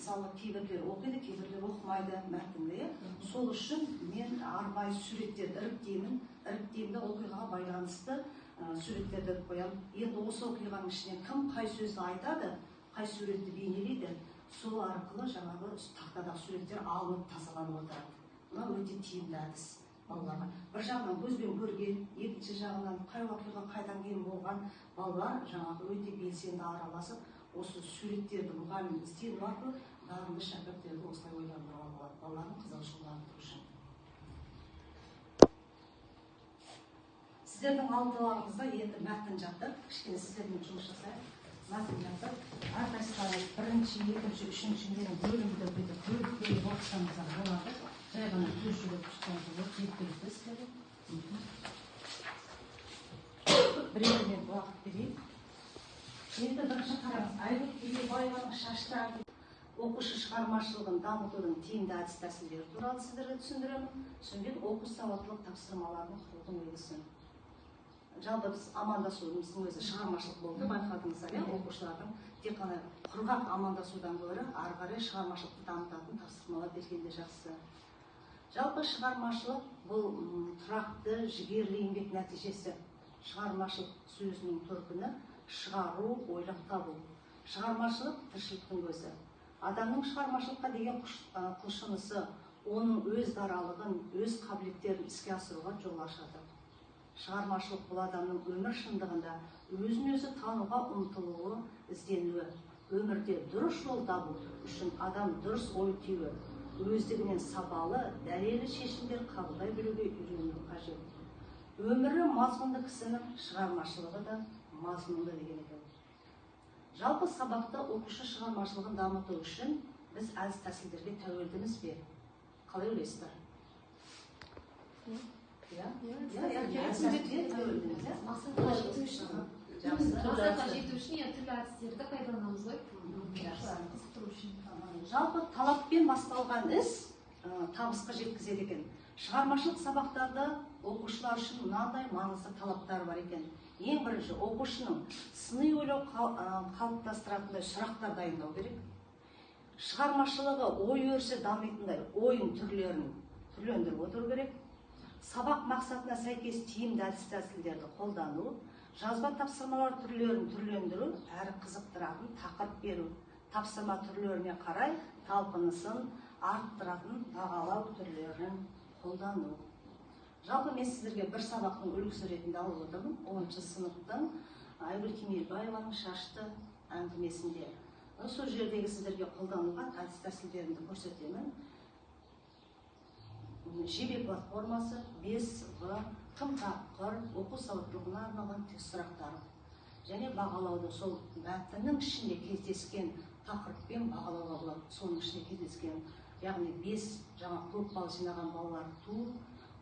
мысалы кейбірлер оқиды, кейбірлер оқымайды мәтінді. Сол үшін мен арнайы суреттерді іріктеймін, оқиғаға байланысты суреттерді қоямын. Енді осы оқиғаның ішінен кім қай сөзді айтады, қай суретті бейнелейді, сол арқылы жаңағы тақтадағы суреттер алынып тазаланып отырады. Мына өте тиімді әдіс балаларға. Бір жағынан көзбен көрген, екінші жағынан қай оқиға қайдан кейін болған балалар жаңағы өте белсенді араласып, осы суреттерді мұғалім іздену арқылы дарынды шәкірттерді осылай ойландыруға болады, балалардың қызығушылығын арттыру үшін. Сіздердің алдыларыңызда енді мәтін жатыр, кішкене сіздермен жұмыс жасайық. Мәтін жатыр. Әрқайсылары бірінші, екінші, үшінші бөлімді бөліп оқысаңыздар болады. Жай ғана көз жүріп ұстаңыздар, жеткілікті сіздерге. Біреуінен уақыт берейін. Енді бірінші қараңыз, Айгүл Кебекбаеваның шаштарды оқушы шығармашылығын дамытудың тиімді әдіс-тәсілдері туралы сіздерге түсіндіремін. Содан оқу сауаттылық тапсырмаларын құрудың негізін. Жалпы біз амандасудың өзі шығармашылық болды, байқадыңыздар, оқушылардың тек қана құрғақ амандасудан гөрі ары қарай шығармашылықты дамытатын тапсырмалар бергенде жақсы. Жалпы шығармашылық бұл тұрақты, жігерлі еңбек нәтижесі. Шығармашылық сөзінің төркіні шығару, ойлап табу. Шығармашылық тіршіліктің өзі. Адамның шығармашылыққа деген құлшынысы, оның өз даралығын, өз қабілеттерін іске асыруға жол ашады. Шығармашылық бұл адамның өмір шындығында өзін-өзі тануға ұмтылуы, ізденуі, өмірде дұрыс жол табу үшін адам дұрыс ой түюі, өздігінен сапалы, дәлелді шешімдер қабылдай білуге үйрену қажет. Өмірі мазмұнды кісінің шығармашылығы да мазмұнды деген екен. Жалпы сабақта оқушы шығармашылығын дамыту үшін біз әдіс-тәсілдерге тәуелдіміз бе? Қалай ойлайсыздар? Мақсатқа жету үшін түрлі әдістерді пайдаланамыз ғой. Қызықтыру үшін. Жалпы талаппен басталған іс табысқа жеткізеді екен. Шығармашылық сабақтарда оқушылар үшін мынандай маңызды талаптар бар екен. Ең бірінші, оқушының сыни ойлау қалыптастыратындай сұрақтар дайындау керек. Шығармашылығы ой өрісі дамитындай ойын түрлендіріп отыру керек. Сабақ мақсатына сәйкес тиімді әдіс-тәсілдерді қолдану, жазба тапсырмалар түрлерін түрлендіру, әрі қызықтыратын тақырып беру, тапсырма түрлеріне қарай талпынысын арттыратын бағалау түрлерін қолдану. Жалпы мен сіздерге бір сабақтың үлгісі ретінде алып отырмын. 10-шы сыныптың Айгүл Кебекбаеваның шашты әңгімесінде. Сол жердегі сіздерге қолданылған әдіс-тәсілдерімді көрсетемін. Жебе платформасы 5В тым тапқыр оқу сауаттылығына арналған тест сұрақтары. Және бағалауды сол мәтіннің ішінде кездескен тақырыппен бағалауға болады. Соның ішінде кездескен, яғни 5 жаңа көп балл жинаған балалар ту,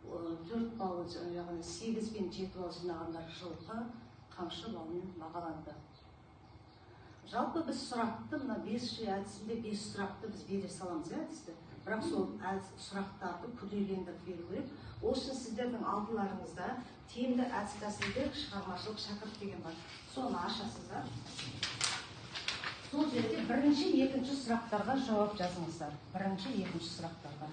4 балл, яғни 8 пен 7 балл жинағандар жылқы, қамшы балмен бағаланды. Жалпы біз сұрақты, мына 5 әдісінде 5 сұрақты біз бере саламыз әдісті. Бірақ сол сұрақтарды күрделендіріп беру керек. Ол үшін сіздердің алдыларыңызда тиімді әдіс-тәсілдер шығармашылық шәкірт деген бар. Соны ашасыздар. Сол жерде бірінші, екінші сұрақтарға жауап жазыңыздар. Бірінші, екінші сұрақтарға.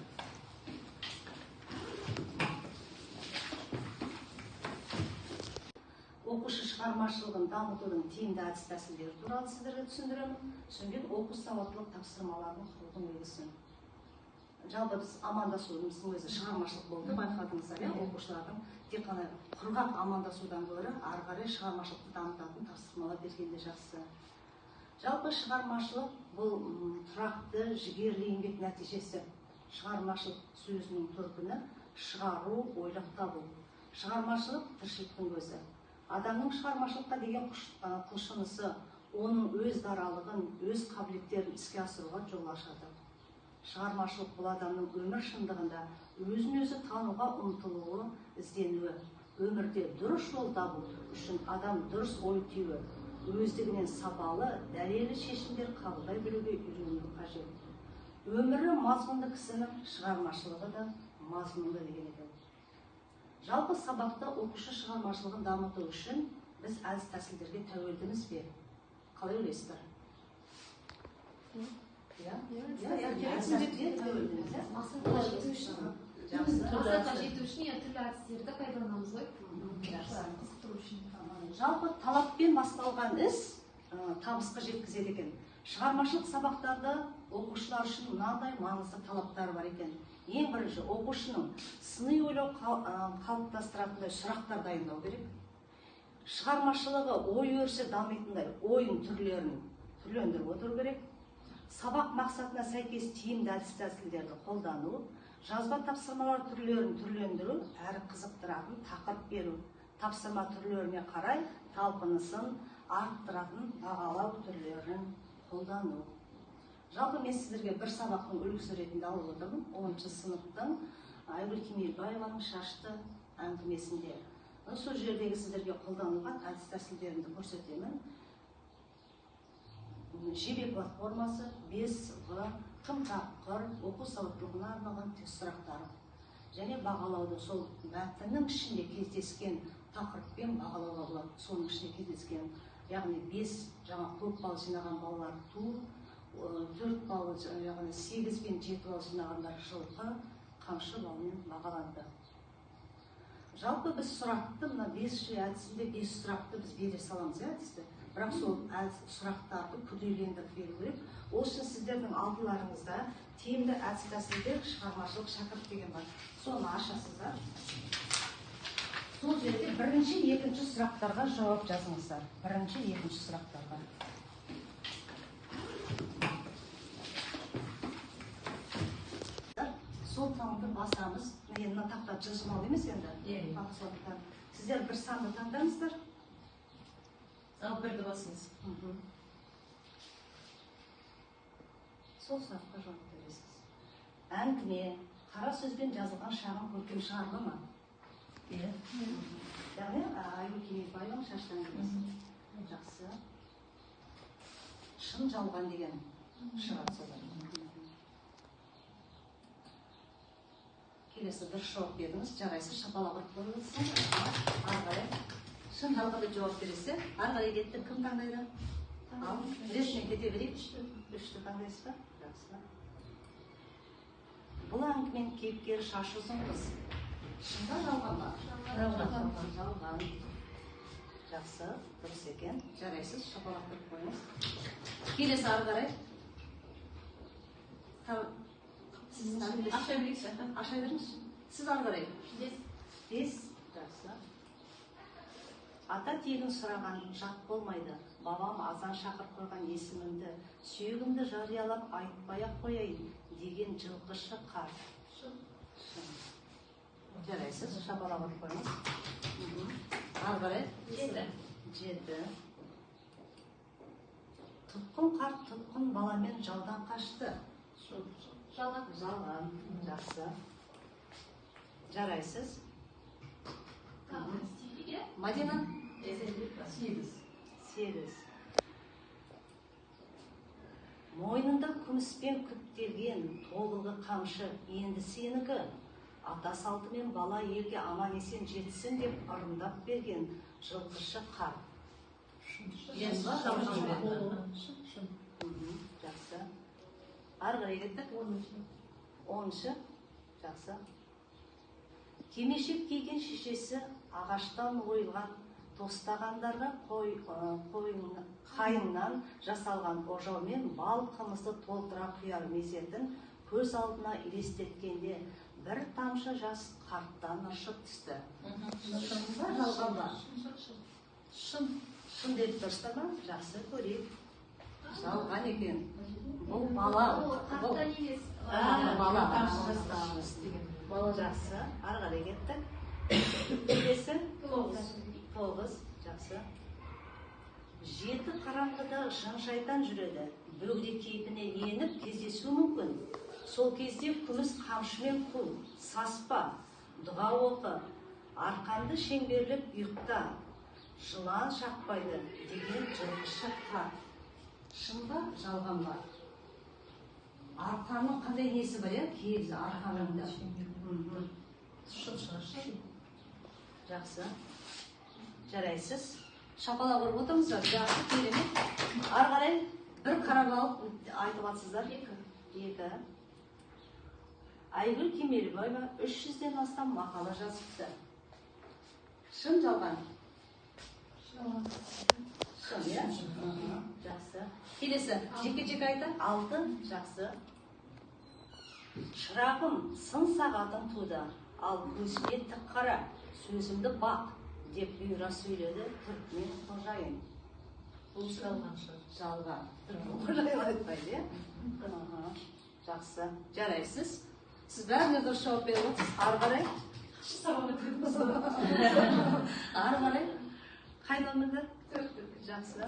Оқушы шығармашылығын дамытудың тиімді әдіс-тәсілдері туралы сіздерге түсіндіремін. Содан оқу сауаттылық тапсырмаларын құрудың негізін. Жалпы біз амандасудың өзі шығармашылық болды, байқадыңыздар, оқушылардың тек қана құрғақ амандасудан гөрі ары қарай шығармашылықты дамытатын тапсырмалар бергенде жақсы. Жалпы шығармашылық бұл тұрақты, жігерлі еңбек нәтижесі. Шығармашылық сөзінің төркіні шығару, ойлап табу. Шығармашылық тіршіліктің өзі. Адамның шығармашылыққа деген құлшынысы, оның өз даралығын, өз қабілеттерін іске асыруға жол ашады. Шығармашылық бұл адамның өмір шындығында өзін-өзі тануға ұмтылуы, ізденуі, өмірде дұрыс жол табу үшін адам дұрыс ой түюі, өздігінен сапалы, дәлелді шешімдер қабылдай білуге үйрену қажет. Өмірі мазмұнды кісінің шығармашылығы да мазмұнды деген екен. Жалпы сабақта оқушы шығармашылығын дамыту үшін біз әдіс-тәсілдерге тәуелдіміз бе? Қалай ойлайсыздар? Мақсатқа жету үшін. Мақсатқа жету үшін түрлі әдістерді пайдаланамыз ғой. Қызықтыру үшін. Жалпы талаппен басталған іс табысқа жеткізеді екен. Шығармашылық сабақтарда оқушылар үшін мынандай маңызды талаптар бар екен. Ең бірінші, оқушының сыни ойлау қалыптастыратындай сұрақтар дайындау керек. Шығармашылығы ой өрісі дамитындай ойын түрлерін түрлендіріп отыру керек. Сабақ мақсатына сәйкес тиімді әдіс-тәсілдерді қолдану, жазба тапсырмалар түрлерін түрлендіру, әрі қызықтыратын тақырып беру, тапсырма түрлеріне қарай талпынысын арттыратын бағалау түрлерін қолдану. Жалпы мен сіздерге бір сабақтың үлгісі ретінде алып отырмын. 10-шы сыныптың Айгүл Кемелбаеваның шашты әңгімесінде. Сол жердегі сіздерге қолданылған әдіс-тәсілдерімді көрсетемін. Жебе платформасы 5В тым тапқыр оқу сауаттылығына арналған тест сұрақтары. Және бағалауды сол мәтіннің ішінде кездескен тақырыппен бағалауға болады. Соның ішінде кездескен, яғни 5 жаңа көп балл жинаған балалар тур, 4 балл, яғни 8 пен 7 балл жинағандар жылқы, қамшы балмен бағаланды. Жалпы біз сұрақты, мына 5 әдісінде 5 сұрақты біз бере саламыз әдісті. Бірақ сол сұрақтарды күрделендіріп беру керек. Ол үшін сіздердің алдыларыңызда тиімді әдіс-тәсілдер шығармашылық шәкірт деген бар. Соны ашасыздар. Сол жерде бірінші, екінші сұрақтарға жауап жазыңыздар. Бірінші, екінші сұрақтарға. Сол таңды басамыз. Мына тақта жылжымау емес енді. Сіздер бір санды таңдаңыздар. Ал бірді басыңыз. Сол сұраққа жауап бересіз. Әңгіме, қара сөзбен жазылған шағын көркем шығарма ма? Иә. Яғни Айгүл Кемелбаеваның шашты әңгімесі. Жақсы. Шын жалған деген шығады содан. Келесі дұрыс жауап бердіңіз, жарайсыз, шапалақ ұрып қойыңыз. Ары қарай. Шын жалғанда жауап бересе, ары қарай кетті, кім таңдайды? Ал, ресмен кете берейік. Үшті таңдайсыз ба? Жақсы. Бұл әңгіменің кейіпкері шашы ұзын қыз. Шында жалған ба? Жалған. Жақсы, дұрыс екен. Жарайсыз, шапалақ ұрып қойыңыз. Келесі ары қарай. Аша берейікші. Аша беріңіз. Сіз ары қарай. 5. Жақсы. Ата тегін сұраған жат болмайды. Бабам азан шақырып қойған есімімді, сүйегімді жариялап айтпай-ақ қояйын деген жылқышы қарт. Жарайсыз, шапалақ ұрып қойыңыз. Ары қарай. 7. Тұтқын қарт тұтқын баламен жаудан қашты. Жалған. Жақсы. Жарайсыз. Мадина? 8. Мойнында күміспен күптелген тобылғы қамшы енді сенікі. Ата салтымен бала елге аман есен жетсін деп ырымдап берген жылқышы қарт. Жақсы. Ары қарай кеттік. 10. Жақсы. Кимешек киген шешесі ағаштан ойылған тостағандарға қайыңнан жасалған ожаумен бал қымызды толтыра құяр мезетін көз алдына елестеткенде бір тамшы жас қарттан ыршып түсті. Шынға жалған ба? Шын деп тұрсыздар ма? Жақсы, көрейік. Жалған екен. Бұл бала. Қарттан емес. Бала. Бала жақсы. Ары қарай кеттік. Келесі? 9. Жақсы. Жеті қараңғыда жан-жайдан жүреді. Бөгде кейпіне еніп кездесу мүмкін. Сол кезде күміс қамшымен қу, саспа, дұға оқы, арқанды шеңберлеп ұйықта, жылан шақпайды деген жылқышы қарт. Шын ба, жалған ба? Арқанның қандай несі бар, киіз арқанында? Жақсы. Жарайсыз. Шапалақ ұрып отырмыз ба? Жақсы, керемет. Ары қарай бір қарап алып айтып атсыздар. 2. Айгүл Кемелбаева 300-ден астам мақала жазыпты. Шын жалған? Шын, иә? Жақсы. Келесі, жеке-жеке айта? 6. Жақсы. Шырағым, сын сағатың туды, ал көзіме тік қара, сөзімді бақ, деп бұйыра сөйледі түрікмен қожайын. Бұл жалған шығар. Жалған. Түрікмен қожайын айтпайды, иә? Жақсы. Жарайсыз. Сіз бәріне дұрыс жауап беріп отырсыз. Ары қарай? Ары қарай? Қай нөмірді? Жақсы.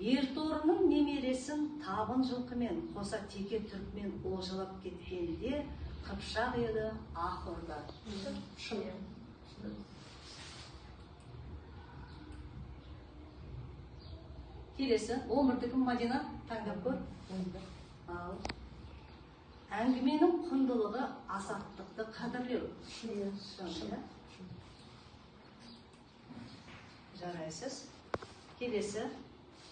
Ерторының немересін табын жылқымен қоса теке түрікмен олжалап кеткенде қыпшақ еді ақ орда. Келесі, 11-дегі Мадина таңдап көр. Ал. Әңгіменің құндылығы азаттықты қадірлеу. Шын. Жарайсыз. Келесі,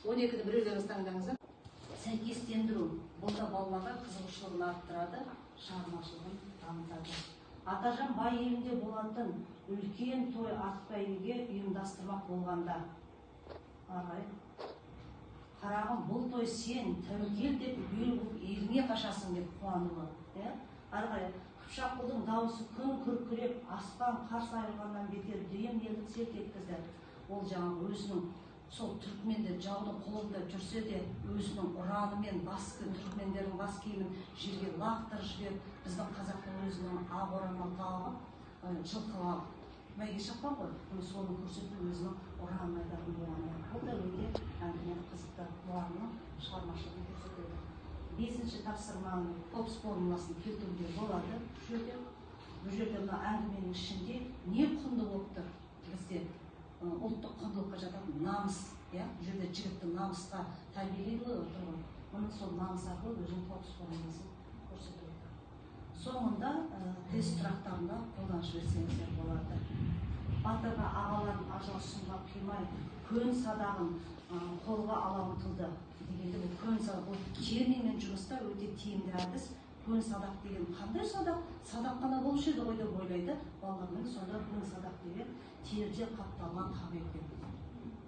12-ді біреулеріңіз таңдаңыздар. Сәйкестендіру. Бұл да балаларға қызығушылығын арттырады, шығармашылығын дамытады. Атажан бай елінде болатын үлкен той ат бәйгеге ұйымдастырмақ болғанда. Арай. Қарағым, бұл той сен тәуекел деп бүйір болып еліне қашасың деп қуануы. Арай. Қыпшақ құлдың дауысы күн күркіреп, аспан қарсы айырғаннан бетер дүйім елді селт еткізді. Ол жаңағы өзінің сол түрікменде жаудың қолында жүрсе де өзінің ұранымен басқы түрікмендердің бас киімін жерге лақтырып жіберіп, біздің қазақтың өзінің ақ орамал тағып, жылқыға бәйге шықпақ қой. Соны көрсетіп өзінің ұранын айтатын болғанда. Бұл да өте әңгіме қызықты бұларының шығармашылығын көрсетеді. 5-ші тапсырманың топс формуласын келтіруге болады. Бұл жерде мына әңгіменің ішінде не құнды болып тұр бізде? Ұлттық құндылыққа жататын намыс, бұл жерде жігітті намысқа тәрбиелейді ғой. Оның сол намыс арқылы өзінің топс формуласын көрсетіп отыр. Соңында тест сұрақтарында қолданып жіберсеңіздер болады. Батырға ағаларын ажал сұмға қимай, көн садағын қолға ала ұмтылды дегенде, бұл көн садақ, бұл терминмен жұмыста өте тиімді әдіс. Көн садақ деген қандай садақ? Садақ қана болушы еді ғой деп ойлайды. Балалармен сонда көн садақ деген терде қапталған қап екен.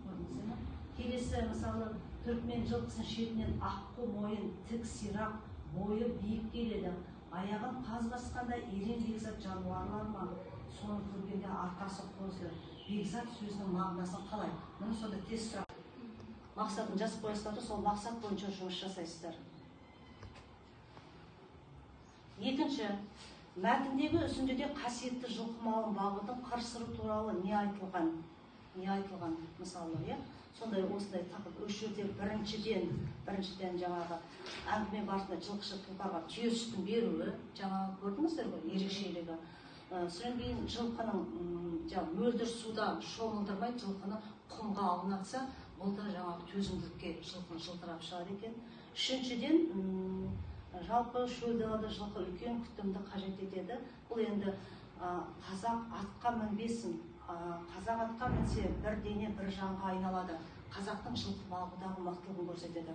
Көрдіңіздер ме? Келесі мысалы түрікмен жылқысының шетінен аққу мойын тік сирақ, бойы биік келеді. Аяғын қаз басқанда ерен бекзат жануарлар ма? Соны көргенде арқасы қозды. Бекзат сөзінің мағынасын қалай? Мұны сонда тест сұрақ. Мақсатын жазып қойсыздар, сол мақсат бойынша жұмыс жасайсыздар. Екінші, мәтіндегі үзіндіде қасиетті жылқы малын бағудың қыр-сыры туралы не айтылған? Мысалы, сондай осындай тақырып. Осы жерде біріншіден жаңағы әңгіме барысында жылқышы тұлғаға түйе сүтін беруі, жаңағы көрдіңіздер ғой, ерекшелігі. Содан кейін жылқының мөлдір суда шомылдырмай жылқыны құмға аунатса, бұл да жаңағы төзімділікке жылқыны жылтырап шығады екен. Үшіншіден, жалпы шөл далада жылқы үлкен күтімді қажет етеді. Бұл енді қазақ атқа мінбесін. Қазақ атқа мінсе бір дене бір жанға айналады. Қазақтың жылқы бағудағы мықтылығын көрсетеді.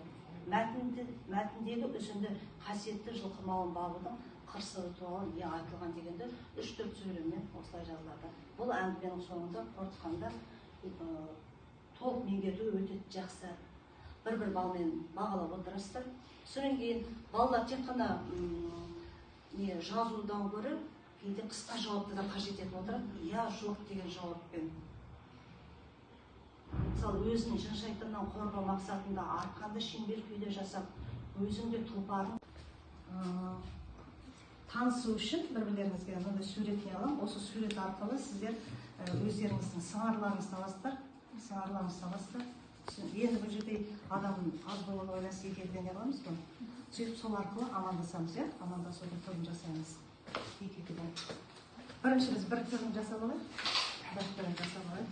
Мәтіндегі үзінді қасиетті жылқы малын бағудың қыр-сыры туралы не айтылған дегенде 3-4 сөйлеммен осылай жазылады. Бұл әңгіменің соңында қорытқанда толық меңгерту өте жақсы. Бір-бір балмен бағалап отырасыздар. Содан кейін балалар тек қана жазудан гөрі кейде қысқа жауапты да қажет етіп отырады. Я, жоқ деген жауаппен. Мысалы, өзінің жын шайтаннан қорғау мақсатында арқанды шеңбер күйде жасап, өзіңде тұлпарын танысу үшін бір-бірлеріңізге мынандай суретіне аламын. Осы сурет арқылы сіздер өздеріңіздің сыңарларыңызды аласыздар. Енді бұл жерде адамның аз болуын ойласы екендігін аламыз ғой. Сөйтіп сол арқылы амандасамыз, амандасудың түрін жасаймыз. Екекеден. Бірінші біз бір түрін жасап алайық. Бір түрін жасап алайық.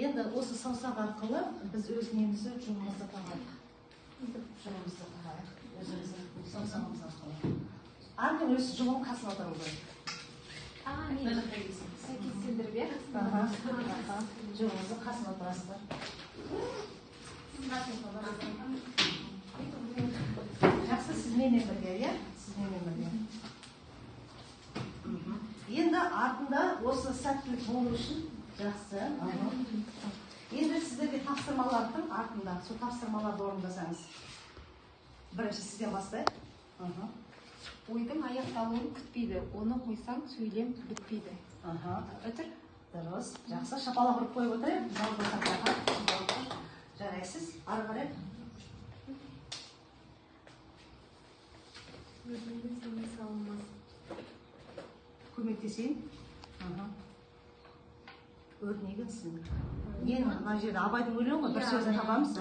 Енді осы саусақ арқылы біз өз немізді жұмымызды табайық. Өзіміздің саусағымыз арқылы. Антың өзі жұлын қасына отыру керек. Мен сәйкестендіріп, иә? Жұлыңызды қасына отырасыздар. Жақсы, сіз менен бірге, иә? Сіз менен бірге. Енді артында осы сәттілік болу үшін жақсы. Енді сіздерге тапсырмалардың артында, сол тапсырмаларды орындасаңыз. Бірінші сізден бастайық. Ойдың аяқталуын күтпейді, оны қойсаң сөйлем бітпейді. Өтір? Дұрыс. Жақсы, шапалақ ұрып қойып отырайық. Жарайсыз. Ары қарай. Өрнегін сені салынмас. Көмектесейін. Өрнегін сені. Мен мына жерде Абайдың өлеңі ғой, бір сөзін табамыз.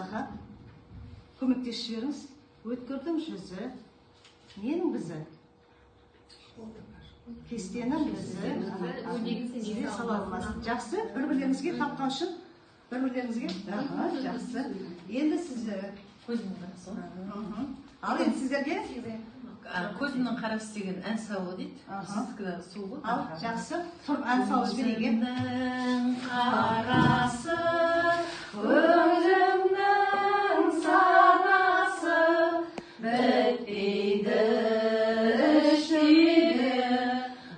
Көмектесіп жіберіңіз. Өткірдің жүзі, ненің бізі? Кестенің бізі, сізде сала алмас. Жақсы, бір-бірлеріңізге тапқан үшін, бір-бірлеріңізге. Жақсы. Енді сіздер. Көзімнің қарасы. Ал енді сіздерге? Көзімнің қарасы деген ән салу дейді. Сіздікі сол ғой. Ал, жақсы. Тұрып ән салу жіберейге. Көзімнің қарасы, өзімнің санасы, бітпейді іштегі,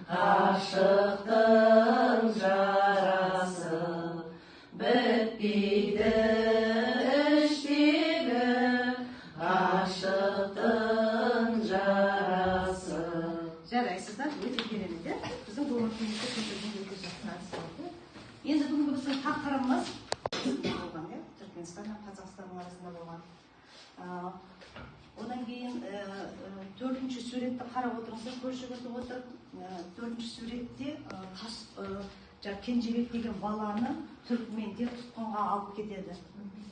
ғашықтың жарасы, бітпейді іштегі, ғашықтың жарасы. Жарайсыздар, өте керемет. Біздің көңіл-күйімізді көтерген өте жақсы болды. Енді бүгінгі біздің тақырыбымыз болған, Түркменстан мен Қазақстанның арасында болған. Одан кейін төртінші суретті қарап отырыңыздар, көз жүгіртіп отырып, төртінші суретте Кенжебек деген баланы түркмендер тұтқынға алып кетеді.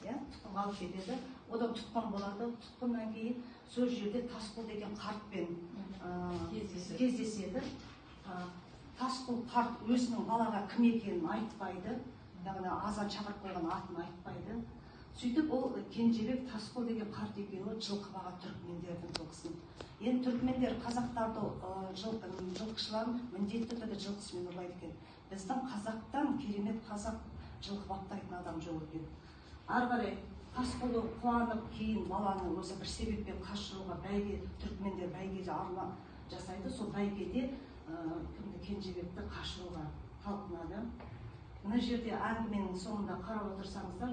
Тұтқынға алып кетеді. Одан тұтқын болады. Тұтқыннан кейін сол жерде Тасқұл деген қартпен кездеседі. Тасқұл қарт өзінің балаға кім екенін айтпайды. Яғни азан шақырып қойған атын айтпайды. Сөйтіп ол Кенжебек Тасқұл деген қарт екеуі жылқы баға түркмендердің жылқысын. Енді түркмендер қазақтарды жылқышыларын міндетті түрде жылқысымен ұрлайды екен. Біздің қазақтан керемет қазақ жылқы баптайтын адам жоқ екен. Ары қарай Тасқұлды қуанып, кейін баланы осы бір себеппен қашыруға түркмендер бәйгеде арна жасайды. Сол бәйгеде Кенжебекті қашыруға талпынады. Мына жерде әңгіменің соңында қарап отырсаңыздар,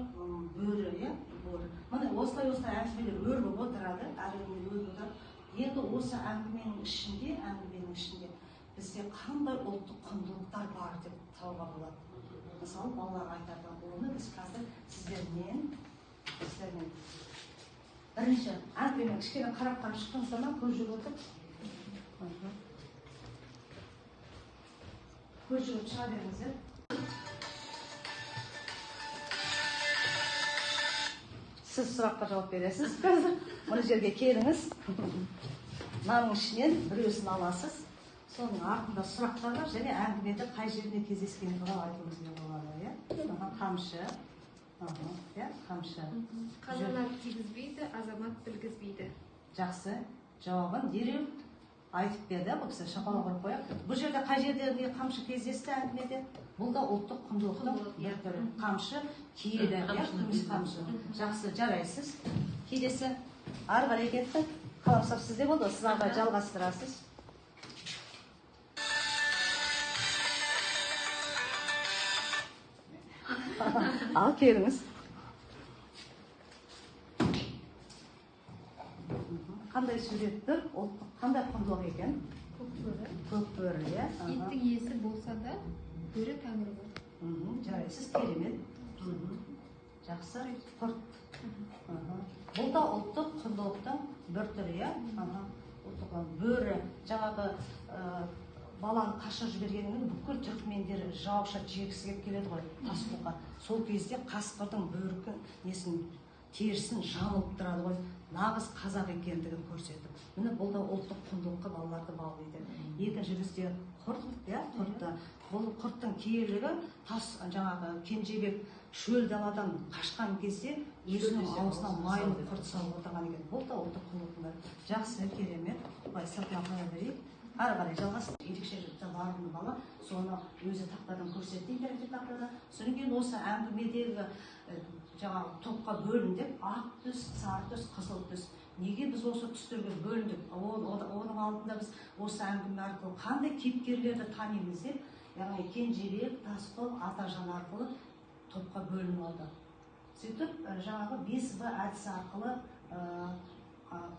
бөрі, бөрі. Міне осылай әңгімелер өр болып отырады, әрі өр отырады. Енді осы әңгіменің ішінде бізде қандай ұлттық құндылықтар бар деп тауға болады. Мысалы, балаларға айтады, оны біз қазір сіздермен бірінші әңгіменің кішкене қарап шықтыңыздар ма, көз жүгіртіп. Көз жүгіртіп шыға беріңіздер. Сіз сұраққа жауап бересіз. Мұны жерге келіңіз. Мынаның ішінен біреусін аласыз. Соның артында сұрақтар бар және әңгімеде қай жерінде кездескен туралы айтуыңызға болады. Қамшы. Қамшы. Қазанат тигізбейді, азамат білгізбейді. Жақсы. Жауабын дереу айтып берді. Бұл кісі шапалақ ұрып қояды. Бұл жерде қай жерде қамшы кездесті әңгімеде? Бұл да ұлттық құндылықтың бір түрі. Қамшы, киелі, күміс қамшы. Жақсы, жарайсыз. Келесі ары қарай кетті. Қаламсап сізде болды, сіз ары жалғастырасыз. Ал келіңіз. Қандай суреттер, қандай құндылық екен? Көк бөрі, иә? Еттің иесі болса да, бөрі тәңір бол. Жарайсыз, керемет. Жақсы, құрт. Бұл да ұлттық құндылықтың бір түрі, иә? Бөрі, жаңағы баланы қашырып жібергеннен бүкіл түркмендер жауша жегісі келеді ғой, Тасқұлға. Сол кезде қасқырдың бөркі терісін жамылып тұрады ғой, нағыз қазақ екендігін көрсетіп. Міне бұл да ұлттық құндылыққа балаларды баулайды. Екінші бізде құрт, құртта. Бұл құрттың киелігі жаңағы Кенжебек шөл даладан қашқан кезде өзінің аузына майлы құрт салып отырған екен. Бұл да ұлттық құндылықтың. Жақсы, керемет. Сыртына қоя берейік. ары қарай жалғас. Ерекше барымды бала соны өзі тақтадан көрсетті, интернет тақтада. Содан кейін осы әңгімедегі жаңағы топқа бөліндік, ақ түс, сары түс, қызыл түс. Неге біз осы түстерге бөліндік? Оның алдында біз осы әңгіме арқылы қандай кейіпкерлерді танимыз деп, яғни Кенжебек, Тасқұл, Атажан арқылы топқа бөлініп алды. Сөйтіп, жаңағы 5В әдісі арқылы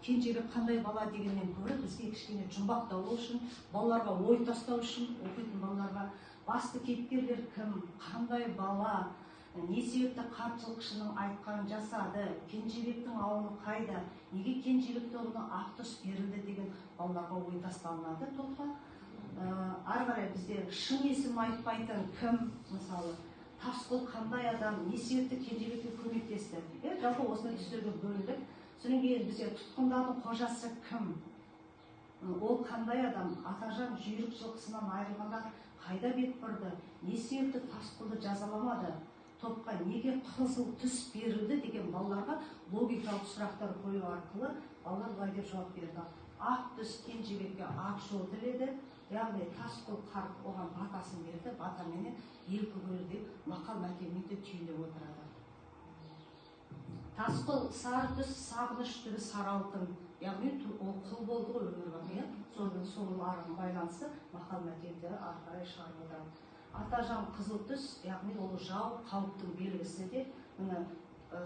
Кенжебек қандай бала дегеннен көрі бізге кішкене жұмбақтау үшін, балаларға ой тастау үшін, оқитын балаларға басты кейіпкерлер кім, қандай бала, не себепті қарт жылқышының айтқанын жасады, Кенжебектің ауылы қайда, неге Кенжебекті оны ақ түс берілді деген балаларға ой тасталынады топқа. Ары қарай бізде шын есім айтпайтын кім, мысалы Тасқұл қандай адам, не себепті Кенжебекке көмектесті. Жалпы осындай түстерге бөліндік. Содан кейін бізде тұтқындардың қожасы кім? Ол қандай адам? Атажан жүйрік жылқысынан айырылғанда қайда бет бұрды? Не себепті Тасқұлды жазаламады? Топқа неге қызыл түс берілді деген балаларға логикалық сұрақтар қою арқылы балалар былай деп жауап берді. Ақ түс Кенжебекке ақ жол тіледі, яғни Тасқұл қарт оған батасын берді, батаменен ел көрер деп мақал мәтелінде түйіліп отырады. Тасқұл сары түс, сағыныш түбі сары алтын, яғни ол құл болды ғой өмір бақи, сол арғы байланысы мақал мәтелді ары қарай шығарып отырады. Атажан қызыл түс, яғни ол жау, қауіптің белгісі де,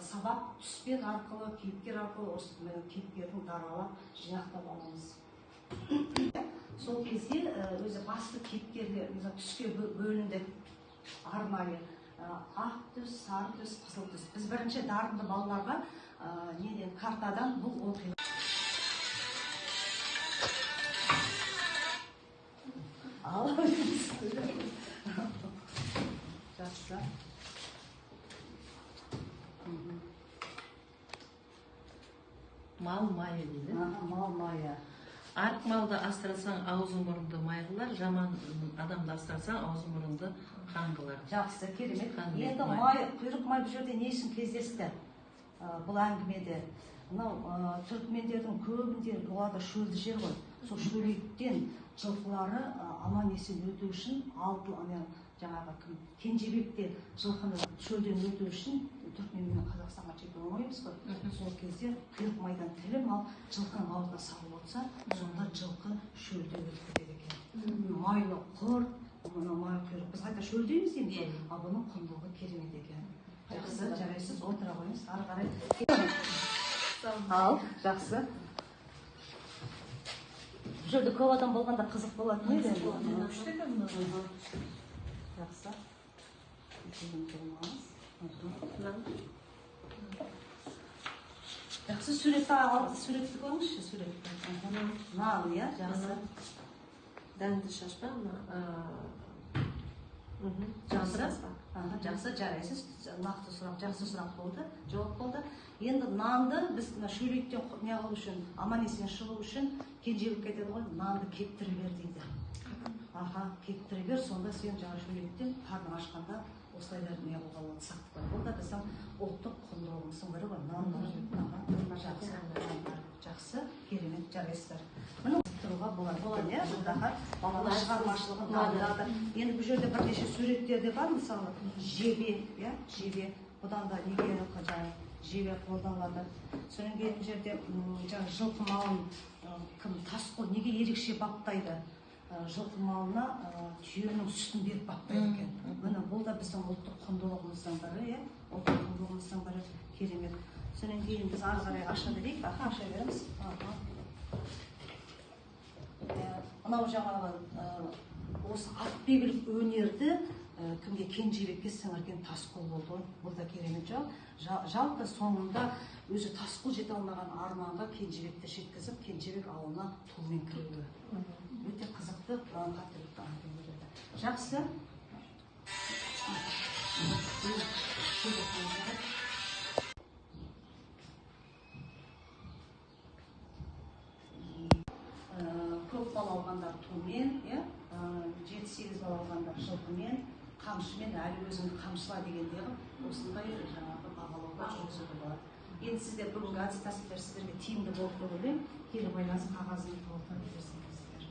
сабақ түспен арқылы, кейіпкер арқылы осы кейіпкердің даралап жинақтап аламыз. Сол кезде өзі басты кейіпкерлер түске бөлінді арнайы. Ақ түс, сары түс, қызыл түс. Біз бірінші дарынды балаларға картадан бұл оқиға. Жақсы. Мал майы дейді. Мал майы. Арық малды асырасаң, аузың мұрынды май қылар, жаман адамды асырасаң, аузың мұрынды қан қылар. Жақсы, керемет. Енді май, құйрық май бұл жерде не үшін кездесті? Бұл әңгімеде. Мынау түркмендердің көбінде бұларда шөлді жер ғой. Сол шөлейттен жылқылары аман есен өту үшін, жаңағы Кенжебекте жылқыны шөлден өту үшін Түркменмен Қазақстанға жету оңаймыз ғой. Сол кезде құйрық майдан тілім ал жылқының аузына салып отырса, сонда жылқы шөлде өтіп кетеді екен. Майлы құр, май құйрық. Біз қайта шөл дейміз енді, ал бұның құндылығы керемет екен. Жақсы, жарайсыз, отыра қойыңыз, ары қарай. Ал, жақсы. Жерде көп адам болғанда қызық болады ма еді? Жақсы. Жақсы, суретті алды, суретті көріңізші, суретті. Нал, иә, жақсы. Дәнді шашпа, Жақсы, жарайсыз, нақты сұрақ, жақсы сұрақ болды, жауап болды. Енді нанды біз шөлейттен неғыл үшін, аман есен шығу үшін Кенжебек айтады ғой, нанды кептіріп бер дейді. Кептіріп бер, сонда сен жаңа шөлейттен қарның ашқанда осылайда не қылуға болады, сақтық бар. Бұл да біздің ұлттық құндылығымыздың бірі ғой, нан. Жақсы, керемет, жарайсыздар. Мұны тұруға болады, иә, бұндағы баланың шығармашылығын дамытады. Енді бұл жерде бірнеше суреттер де бар, мысалы жебе, иә, жебе. Бұдан да неге жебе қолданылады. Содан кейін жерде жылқы малын Тасқұл неге ерекше баптайды? Жылқы малына түйенің сүтін беріп баптайды екен. Міне бұл да біздің ұлттық құндылығымыздың бірі, иә, ұлттық құндылығымыздың бірі, керемет. Содан кейін біз ары қарай аша берейік, аша береміз. Мынау жаңағы осы атбегілік өнерді кімге Кенжебекке сіңірген Тасқұл болды. Бұл да керемет жау. Жалпы соңында өзі Тасқұл жете алмаған арманға Кенжебекті жеткізіп, Кенжебек ауылына туымен кіруі. Өте қызықты қателікті әңгімеледі. Жақсы. Көп бал алғандар тумен, 7-8 бал алғандар жылқымен, қамшымен, әлі өзіңді қамшыла дегендегі осындай жаңағы бағалауға жүргізуге болады. Енді сіздер бүгінгі әдіс тәсілдер сіздерге тиімді болып деп ойлаймын. Келіп ойланып қағазын толтырып берсеңіздер.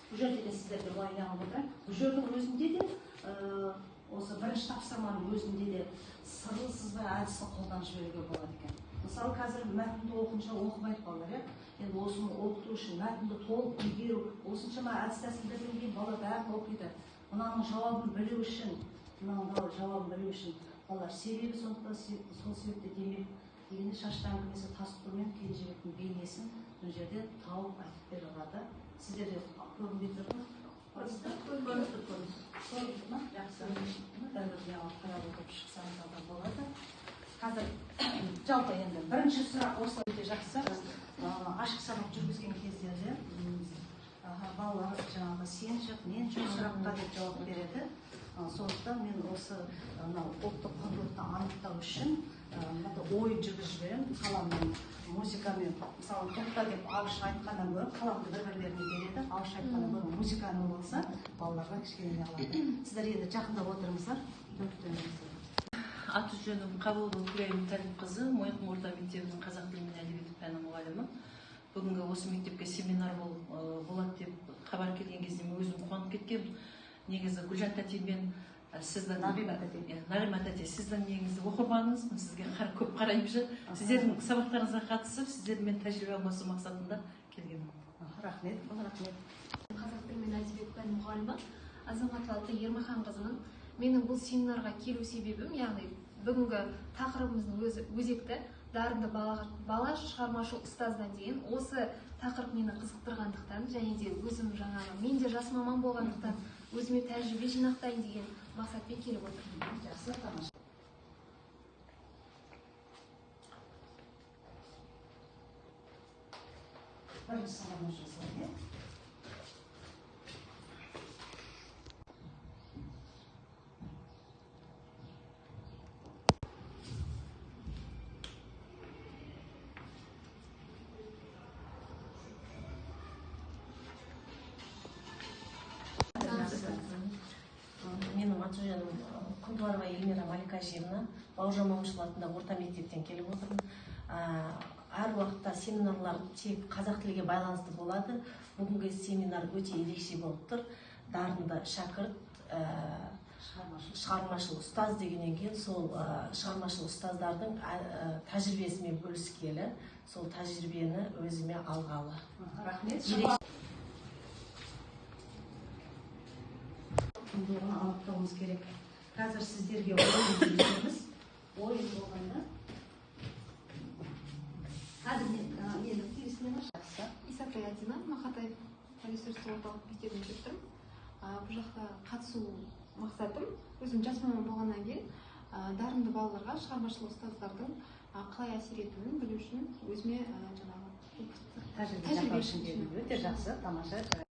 Бұл жерде де сіздерге байланып отыр. Бұл жердің өзінде де осы бірінші тапсырманың өзінде де сырлы сызба әдісін қолданып жіберуге болады екен. Мысалы, қазір мәтінді оқынша оқымайды балалар, енді осыны оқыту үшін мәтінді толық игеру, осыншама әдіс тәсілдерден кейін бала бәрін оқиды. Мынаның жауабын білу үшін, балалар себебі сондықтан сол себепте демек дегенде шаштан көмесі тас тұрмен келіншектің бейнесін бұл жерде тауып айтып бере алады. Сіздер де көрінбей тұрды ма? Көрінді ма? Жақсы. Бір-біріне алып қарап отырып шықсаңыз да болады. Қазір жалпы енді бірінші сұрақ осылай өте жақсы. Ашық сабақ жүргізген кездерде балалар жаңағы сен шық, мен жүр сұраққа деп жауап береді. Сондықтан мен осы ұлттық құндылықты анықтау үшін ойын жүргізіп жіберемін қаламмен, музыкамен. Мысалы, тоқта деп ағылшын айтқаннан гөрі қаламды бір-бірлеріне береді. Ағылшын айтқаннан гөрі музыканың болса, балаларға кішкене алады. Сіздер енді жақындап отырыңыздар. Аты жөнім Қабылова Күләй Мұталипқызы, Мойынқұм орта мектебінің қазақ тілі мен әдебиеті пәні мұғалімі. Бүгінгі осы мектепке семинар болады деп хабар келген кезде мен өзім қуанып кеткенмін. Негізі Гүлжан тәтемен сіздің Нағима тәте, сіздің негізі оқырманыңызбын, сізге көп қараймын жүр. Сіздердің сабақтарыңызға қатысып, сіздермен тәжірибе алмасу мақсатында келгенмін. Рахмет, рахмет. Қазақ тілі мен әдебиет пәні мұғалімі Азаматова Ермаханқызымын. Менің бұл семинарға келу себебім, яғни бүгінгі тақырыбымыздың өзекті дарынды бала шығармашыл ұстаздан деген осы тақырып мені қызықтырғандықтан, және де өзім жаңағы мен де жас маман болғандықтан өзіме тәжірибе жинақтайын деген мақсатпен келіп отырмын. Жақсы, тамаша. Бірінші сұрағымыз жасалды. Менің аты жөнім Құндуарова Эльмира Маликашевна, Бауыржан Момышұлы атындағы орта мектептен келіп отырмын. Әр уақытта семинарлар тек қазақ тілге байланысты болады. Бүгінгі семинар өте ерекше болып тұр. Дарынды шәкірт, шығармашыл ұстаз дегеннен кейін сол шығармашыл ұстаздардың тәжірибесімен бөліскелі, сол тәжірибені өзіме алғалы. Рахмет. Құндылығын анықтауымыз керек. Қазір сіздерге ойын жүргіземіз. Ойын болғанда қазір менің келісіне жақсы. Исатай Адина, Мақатай ресурстық орталық мектебінде жүріп тұрмын. Бұл жақта қатысу мақсатым, өзім жас маман болғаннан кейін дарынды балаларға шығармашылық ұстаздардың қалай әсер етуін білу үшін өзіме жаңағы тәжірибе үшін өте жақсы, тамаша.